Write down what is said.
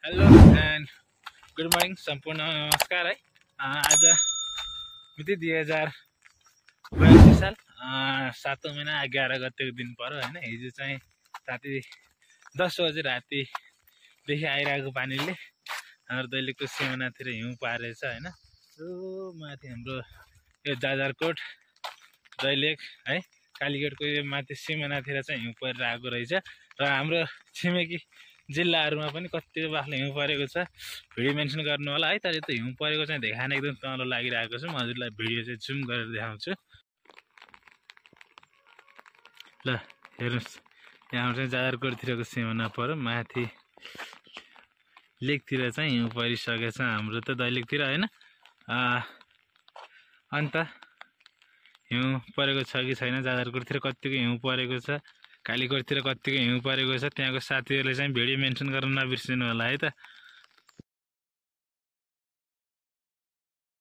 Hello and good morning सम्पूर्ण नमस्कार है। आज मिति 2082 साल 7औं महिना 11 गतेको दिन पर्यो होइन। हिजो चाहिँ राति 10 बजे रातिदेखि आइरहेको पानीले हाम्रो दैलेखको सिमानातिर हिउँ पारेछ होइन। सो माथि हाम्रो यो जाजरकोट दैलेख है कालीकोटको यो माथि सिमानातिर चाहिँ हिउँ परिरहेको रहेछ र हाम्रो छिमेकी जिल्लाहरूमा पनि कति बाख्लो हिउँ परेको छ। भिडियो मेन्सन गर्नु होला है। तर यो हिउँ परेको चाहिँ देखान एकदम तँलो लागिरहेको छ। म हजुरलाई भिडियो चाहिँ जुम गरेर देखाउँछु ल। हेर्नुहोस्, यहाँ चाहिँ जाजरकोटतिरको सिमाना पर्यो, माथि लेकतिर चाहिँ हिउँ परिसकेछ हाम्रो त दैलेखतिर होइन। अन्त हिउँ परेको छ कि छैन, जाजरकोटतिर कतिको हिउँ परेको छ, कालीकोटतिर कतिको हिउँ परेको छ, त्यहाँको साथीहरूले चाहिँ भिडियो मेन्सन गर्न नबिर्सिनु होला है त।